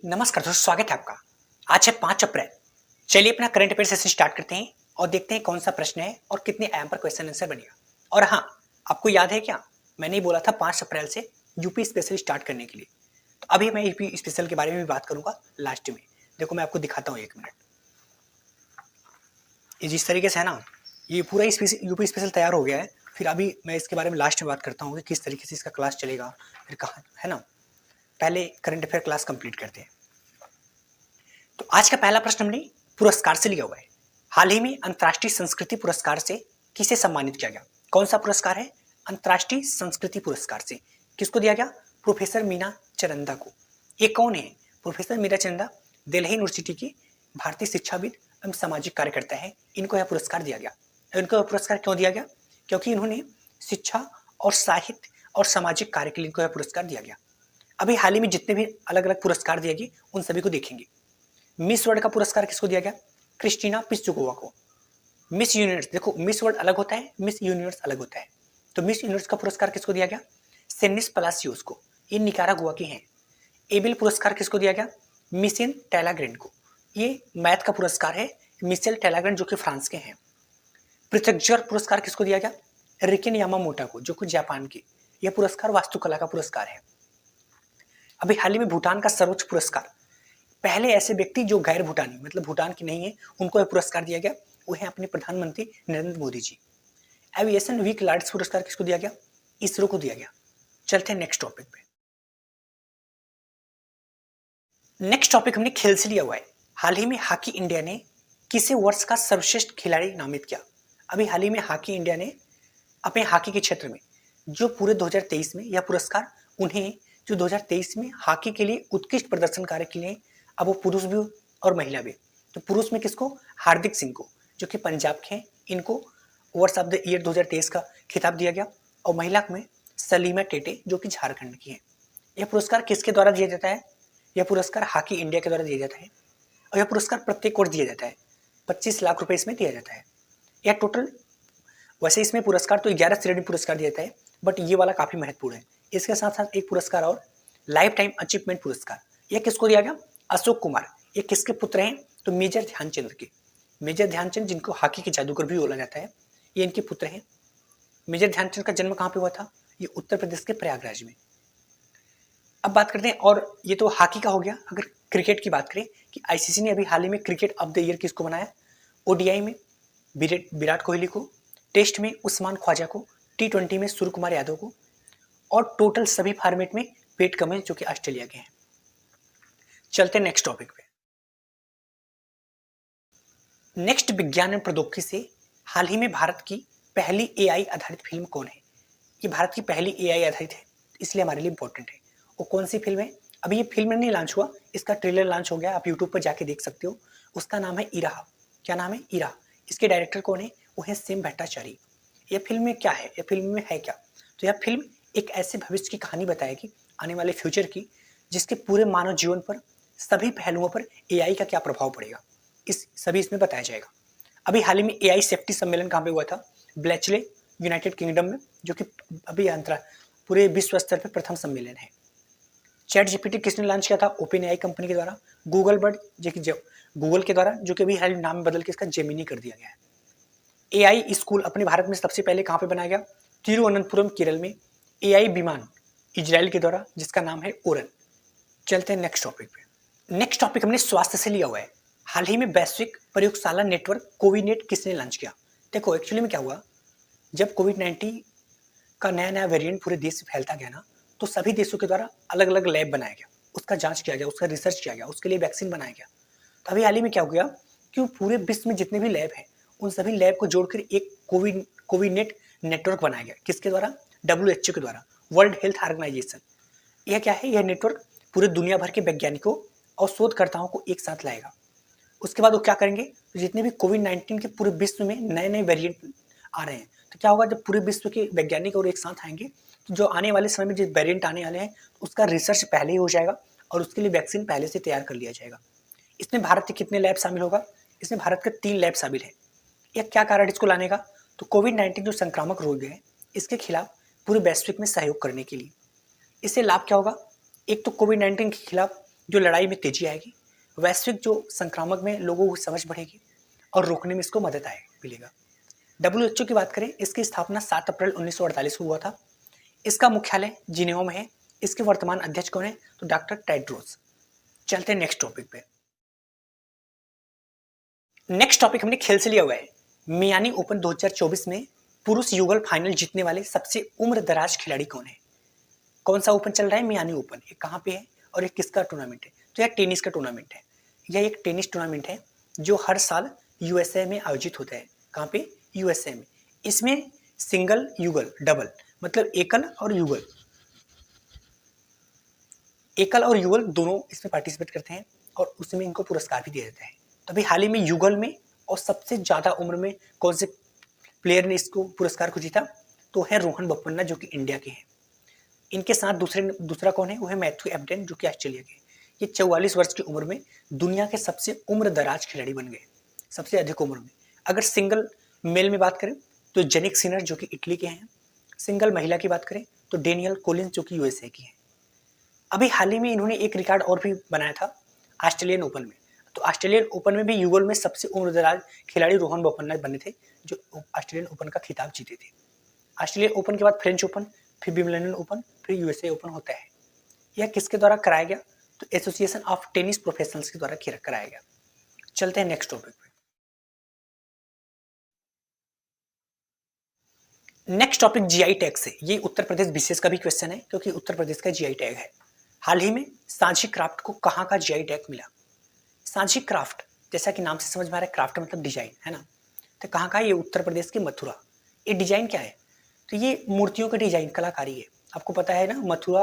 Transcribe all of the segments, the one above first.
नमस्कार दोस्तों, स्वागत है आपका। आज है 5 अप्रैल। चलिए अपना करंट अफेयर सेशन स्टार्ट करते हैं और देखते हैं कौन सा प्रश्न है और कितने एम पर क्वेश्चन आंसर बनेगा। और हाँ, आपको याद है क्या, मैंने ही बोला था 5 अप्रैल से यूपी स्पेशल स्टार्ट करने के लिए। तो अभी मैं यूपी स्पेशल के बारे में भी बात करूंगा लास्ट में। देखो मैं आपको दिखाता हूँ 1 मिनट। ये जिस तरीके से है ना, ये पूरा यूपी स्पेशल तैयार हो गया है। फिर अभी मैं इसके बारे में लास्ट में बात करता हूँ कि किस तरीके से इसका क्लास चलेगा, फिर कहाँ है ना। पहले करंट अफेयर क्लास कंप्लीट करते हैं। तो आज का पहला प्रश्न हमने पुरस्कार से लिया हुआ है। हाल ही में अंतर्राष्ट्रीय संस्कृति पुरस्कार से किसे सम्मानित किया गया? कौन सा पुरस्कार है? अंतर्राष्ट्रीय संस्कृति पुरस्कार से किसको दिया गया? प्रोफेसर मीना चरंदा को। ये कौन है? प्रोफेसर मीना चरंदा दिल्ली यूनिवर्सिटी की भारतीय शिक्षाविद एवं सामाजिक कार्यकर्ता है। इनको यह पुरस्कार दिया गया। इनको यह पुरस्कार क्यों दिया गया? क्योंकि इन्होंने शिक्षा और साहित्य और सामाजिक कार्य के लिए इनको यह पुरस्कार दिया गया। अभी हाल ही में जितने भी अलग अलग पुरस्कार दिए गए उन सभी को देखेंगे। मिस वर्ल्ड का पुरस्कार किसको दिया गया? क्रिस्टीना पिस्चुकोवा को। मिस यूनिवर्स, देखो मिस वर्ल्ड अलग होता है, मिस यूनिवर्स अलग होता है। तो मिस यूनिवर्स का पुरस्कार किसको दिया गया? सेनिस पलासियोस को। ये निकारागुआ की हैं। एबेल पुरस्कार किसको दिया गया? मिशेल टैलाग्रेंड को। ये मैथ का पुरस्कार है, मिशेल टैलाग्रेंड जो कि फ्रांस के हैं। पृथ्वीजर पुरस्कार किसको दिया गया? रिकेन यामामोटा को, जो कि जापान की। यह पुरस्कार वास्तुकला का पुरस्कार है। अभी हाल ही में भूटान का सर्वोच्च पुरस्कार, पहले ऐसे व्यक्ति जो गैर भूटानी मतलब भूटान की नहीं है उनको यह पुरस्कार दिया गया, वो है अपने प्रधानमंत्री Narendra Modi ji. Aviation week Lord's पुरस्कार किसको दिया गया? इसरो को दिया गया। चलते हैं नेक्स्ट टॉपिक पे। नेक्स्ट टॉपिक हमने खेल से लिया हुआ है। हाल ही में हॉकी इंडिया ने किसे वर्ष का सर्वश्रेष्ठ खिलाड़ी नामित किया? अभी हाल ही में हॉकी इंडिया ने अपने हॉकी के क्षेत्र में जो पूरे 2023 में यह पुरस्कार उन्हें, जो 2023 में हॉकी के लिए उत्कृष्ट प्रदर्शन कार्य के लिए, अब वो पुरुष भी और महिला भी। तो पुरुष में किसको? हार्दिक सिंह को, जो कि पंजाब के हैं। इनको वर्ष ऑफ द ईयर 2023 का खिताब दिया गया। और महिला में सलीमा टेटे, जो कि झारखंड की है। यह पुरस्कार किसके द्वारा दिया जाता है? यह पुरस्कार हॉकी इंडिया के द्वारा दिया जाता है। और यह पुरस्कार प्रत्येक वर्ष दिया जाता है। 25 लाख रुपए इसमें दिया जाता है। यह टोटल, वैसे इसमें पुरस्कार तो 11 श्रेणी पुरस्कार दिया जाता है, बट ये वाला काफी महत्वपूर्ण है। इसके साथ साथ एक पुरस्कार और, लाइफ टाइम अचीवमेंट पुरस्कार। यह किसको दिया गया? अशोक कुमार। ये किसके पुत्र हैं? तो मेजर ध्यानचंद के। मेजर ध्यानचंद, जिनको हॉकी के जादूगर भी बोला जाता है, ये इनके पुत्र हैं। मेजर ध्यानचंद का जन्म कहाँ पे हुआ था? ये उत्तर प्रदेश के प्रयागराज में। अब बात करते हैं, और ये तो हॉकी का हो गया। अगर क्रिकेट की बात करें कि आईसीसी ने अभी हाल ही में क्रिकेट ऑफ द ईयर किसको बनाया? ओडीआई में विराट कोहली को, टेस्ट में उस्मान ख्वाजा को, टी20 में सूर्य कुमार यादव को, और टोटल सभी फॉर्मेट में पेट कमिंस, जो कि ऑस्ट्रेलिया के हैं। चलते हैं नेक्स्ट टॉपिक पे। नेक्स्ट, विज्ञान एवं प्रौद्योगिकी से हाल ही में भारत की पहली एआई आधारित फिल्म कौन है? ये भारत की पहली एआई आधारित है, इसलिए हमारे लिए इंपॉर्टेंट है। वो कौन सी फिल्म है? अभी ये फिल्म नहीं लॉन्च हुआ, इसका ट्रेलर लॉन्च हो गया, आप यूट्यूब पर जाके देख सकते हो। उसका नाम है इरा। क्या नाम है? इरा। इसके डायरेक्टर कौन है? वो है सेम भट्टाचार्य। यह फिल्म में क्या है? यह फिल्म में है क्या? तो यह फिल्म एक ऐसे भविष्य की कहानी बताएगी, आने वाले फ्यूचर की, जिसके पूरे मानव जीवन पर सभी पहलुओं पर एआई का क्या प्रभाव पड़ेगा, इस सभी इसमें बताया जाएगा। अभी हाल ही में एआई सेफ्टी सम्मेलन कहाँ पे हुआ था? ब्लेचले, यूनाइटेड किंगडम में, जो कि अभी पूरे विश्व स्तर पर प्रथम सम्मेलन है। चैट जीपीटी किसने लॉन्च किया था? ओपन एआई कंपनी के द्वारा। गूगल बर्ड, जो कि गूगल के द्वारा, जो कि अभी हाल नाम बदल के इसका जेमिनी कर दिया गया है। एआई स्कूल अपने भारत में सबसे पहले कहाँ पे बनाया गया? तिरुवनंतपुरम केरल में। एआई विमान इजराइल के द्वारा, जिसका नाम है ओरन। चलते हैं नेक्स्ट टॉपिक पे। नेक्स्ट टॉपिक हमने स्वास्थ्य से लिया हुआ है। हाल ही में वैश्विक प्रयोगशाला नेटवर्क कोविनेट किसने लॉन्च किया? देखो एक्चुअली में क्या हुआ, जब कोविड-19 का नया नया वेरिएंट पूरे देश से फैलता गया ना, तो सभी देशों के द्वारा अलग अलग लैब बनाया गया, उसका जांच किया गया, उसका रिसर्च किया गया, उसके लिए वैक्सीन बनाया गया। तो अभी हाल ही में क्या हो गया कि पूरे विश्व में जितने भी लैब हैं, उन सभी लैब को जोड़कर एक कोविनेट नेटवर्क बनाया गया। किसके द्वारा? WHO के द्वारा, वर्ल्ड हेल्थ ऑर्गेनाइजेशन। यह क्या है? यह नेटवर्क पूरे दुनिया भर के वैज्ञानिकों और शोधकर्ताओं को एक साथ लाएगा। उसके बाद वो क्या करेंगे? तो जितने भी कोविड-19 के पूरे विश्व में नए नए वेरिएंट आ रहे हैं, तो क्या होगा, जब पूरे विश्व के वैज्ञानिक और एक साथ आएंगे, तो जो आने वाले समय में जो वेरिएंट आने वाले हैं, उसका रिसर्च पहले ही हो जाएगा और उसके लिए वैक्सीन पहले से तैयार कर लिया जाएगा। इसमें भारत के कितने लैब शामिल होगा? इसमें भारत के 3 लैब शामिल है। यह क्या कारण इसको लाने का? तो कोविड-19 जो संक्रामक रोग है, इसके खिलाफ पूरे वैश्विक में सहयोग करने के लिए। इससे लाभ क्या होगा? एक तो कोविड-19 के खिलाफ जो लड़ाई में तेजी आएगी, वैश्विक जो संक्रामक में लोगों की समझ बढ़ेगी और रोकने में इसको मदद मिलेगा। WHO की बात करें, इसकी स्थापना 7 अप्रैल 1948 को हुआ था। इसका मुख्यालय जिनेवा में है। इसके वर्तमान अध्यक्ष कौन है? तो डॉक्टर टेड्रोस। चलते हैं नेक्स्ट टॉपिक पे। नेक्स्ट टॉपिक हमने खेल से लिया हुआ है। मियामी ओपन 2024 में पुरुष युगल फाइनल जीतने वाले सबसे उम्र दराज खिलाड़ी कौन है? कौन सा ओपन चल रहा है? Miami open. ये कहाँ पे है और ये किसका टूर्नामेंट है? तो यह टेनिस का टूर्नामेंट है। यह एक टेनिस टूर्नामेंट है जो हर साल यूएसए में आयोजित होता है। कहाँ पे? यूएसए में। इसमें सिंगल, युगल, डबल, मतलब एकल और युगल, एकल और युगल दोनों इसमें पार्टिसिपेट करते हैं और उसमें इनको पुरस्कार भी दिया जाता है। तो अभी हाल ही में युगल में और सबसे ज्यादा उम्र में कौन से प्लेयर ने इसको पुरस्कार को जीता? तो है रोहन बोपन्ना, जो कि इंडिया के हैं। इनके साथ दूसरा कौन है? वो है मैथ्यू एबडेन, जो कि ऑस्ट्रेलिया के। ये 44 वर्ष की उम्र में दुनिया के सबसे उम्र दराज खिलाड़ी बन गए, सबसे अधिक उम्र में। अगर सिंगल मेल में बात करें तो जेनिक सिनर, जो कि इटली के हैं। सिंगल महिला की बात करें तो डेनियल कोलिंस, जो कि यूएसए की है। अभी हाल ही में इन्होंने एक रिकॉर्ड और भी बनाया था ऑस्ट्रेलियन ओपन में। तो ऑस्ट्रेलियन ओपन में भी युगल में सबसे उम्रदराज खिलाड़ी रोहन बोपन्ना बने थे, जो ऑस्ट्रेलियन ओपन का खिताब जीते थे। ऑस्ट्रेलियन ओपन के बाद फ्रेंच ओपन, फिर विंबलडन ओपन, फिर यूएसए ओपन होता है। यह किसके द्वारा कराया गया? तो एसोसिएशन ऑफ टेनिस प्रोफेशनल्स के द्वारा कराया गया। चलते हैं नेक्स्ट टॉपिक पे। नेक्स्ट टॉपिक जीआई टैग से। ये उत्तर प्रदेश विशेष का भी क्वेश्चन है, क्योंकि उत्तर प्रदेश का जीआई टैग है। हाल ही में सांची क्राफ्ट को कहाँ का जीआई टैग मिला? सांची क्राफ्ट, जैसा कि नाम से समझ में आ रहा है, क्राफ्ट मतलब डिजाइन, है ना। तो कहाँ का? ये उत्तर प्रदेश की मथुरा। ये डिजाइन क्या है? तो ये मूर्तियों का डिजाइन, कलाकारी है। आपको पता है ना, मथुरा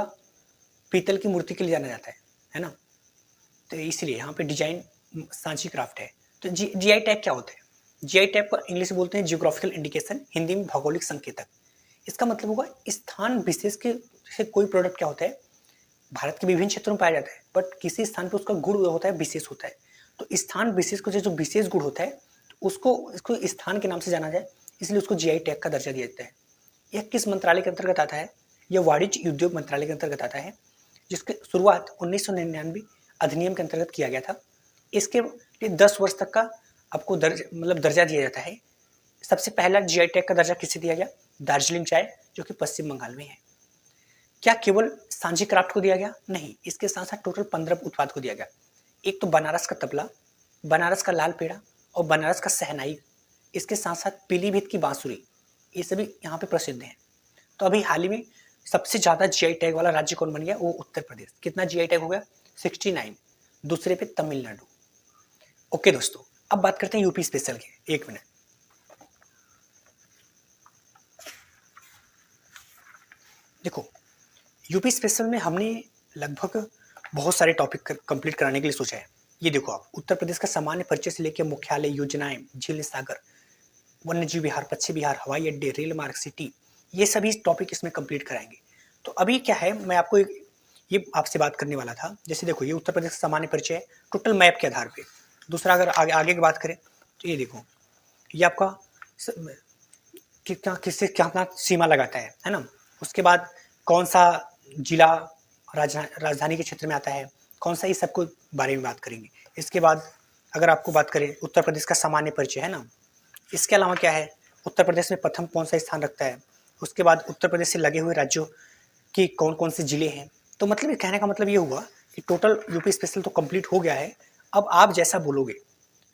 पीतल की मूर्ति के लिए जाना जाता है ना। तो इसलिए यहाँ पे डिजाइन सांची क्राफ्ट है। तो जीआई टैग क्या होता है? जीआई टैग को इंग्लिश में बोलते हैं जियोग्राफिकल इंडिकेशन, हिंदी में भौगोलिक संकेतक। इसका मतलब होगा स्थान विशेष के से कोई प्रोडक्ट क्या होता है, भारत के विभिन्न क्षेत्रों में पाया जाता है, बट किसी स्थान पर उसका गुण होता है, विशेष होता है। तो स्थान विशेष को जो विशेष गुण होता है, तो इसको स्थान के नाम से जाना जाए, इसलिए उसको जीआई टैग का दर्जा दिया जाता है। यह किस मंत्रालय के अंतर्गत आता है? यह वाणिज्य उद्योग मंत्रालय के अंतर्गत आता है, जिसकी शुरुआत 1999 अधिनियम के अंतर्गत किया गया था। इसके लिए 10 वर्ष तक का आपको दर्जा दिया जाता है। सबसे पहला जीआई टैग का दर्जा किसे दिया गया? दार्जिलिंग चाय, जो कि पश्चिम बंगाल में है। क्या केवल सांची क्राफ्ट को दिया गया? नहीं, इसके साथ साथ टोटल 15 उत्पाद को दिया गया। एक तो बनारस का तबला, बनारस का लाल पेड़ा और बनारस का सहनाई। इसके साथ साथ पीलीभीत की बांसुरी, ये सभी यहाँ पे प्रसिद्ध हैं। तो अभी हाल ही में सबसे ज्यादा जीआई टैग वाला राज्य कौन बन गया? वो उत्तर प्रदेश। कितना जीआई टैग हो गया? 69। दूसरे पे तमिलनाडु। ओके दोस्तों, अब बात करते हैं यूपी स्पेशल की। एक मिनट। देखो, यूपी स्पेशल में हमने लगभग बहुत सारे टॉपिक कंप्लीट कराने के लिए सोचा है। ये देखो आप, उत्तर प्रदेश का सामान्य परिचय से लेकर मुख्यालय, योजनाएं, झील सागर, वन्यजीव विहार, पक्षी विहार, हवाई अड्डे, रेल मार्ग, सिटी, ये सभी टॉपिक इसमें कंप्लीट कराएंगे। तो अभी क्या है, मैं आपको ये आपसे बात करने वाला था। जैसे देखो, ये उत्तर प्रदेश का सामान्य परिचय है टोटल मैप के आधार पे। दूसरा, अगर आगे की बात करें तो ये देखो, ये आपका किससे क्या सीमा लगाता है ना। उसके बाद कौन सा जिला राजधानी के क्षेत्र में आता है, कौन सा, ये सबको बारे में बात करेंगे। इसके बाद अगर आपको बात करें उत्तर प्रदेश का सामान्य परिचय, है ना। इसके अलावा क्या है, उत्तर प्रदेश में प्रथम कौन सा स्थान रखता है। उसके बाद उत्तर प्रदेश से लगे हुए राज्यों की कौन कौन से जिले हैं। तो मतलब कहने का मतलब ये हुआ कि टोटल यूपी स्पेशल तो कंप्लीट हो गया है। अब आप जैसा बोलोगे।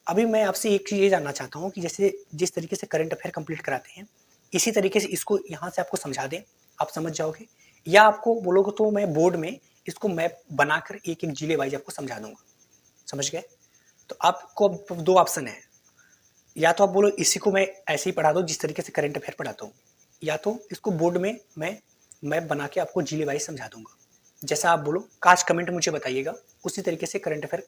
अभी मैं आपसे एक चीज़ ये जानना चाहता हूँ कि जैसे जिस तरीके से करंट अफेयर कंप्लीट कराते हैं, इसी तरीके से इसको यहाँ से आपको समझा दें, आप समझ जाओगे, या आपको बोलोगे तो मैं बोर्ड में इसको मैप बनाकर एक एक जिले वाइज आपको समझा दूंगा। समझ गए? तो आपको अब 2 ऑप्शन है, या तो आप बोलो इसी को मैं ऐसे ही पढ़ा दो जिस तरीके से करंट अफेयर पढ़ाता हूँ, या तो इसको बोर्ड में मैं मैप बना के आपको जिले वाइज समझा दूंगा। जैसा आप बोलो, कास्ट कमेंट मुझे बताइएगा, उसी तरीके से करंट अफेयर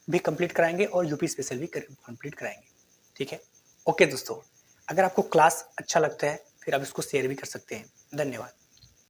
भी कंप्लीट कराएंगे और यूपी स्पेशल भी कंप्लीट कराएंगे। ठीक है? ओके दोस्तों, अगर आपको क्लास अच्छा लगता है फिर आप इसको शेयर भी कर सकते हैं। धन्यवाद।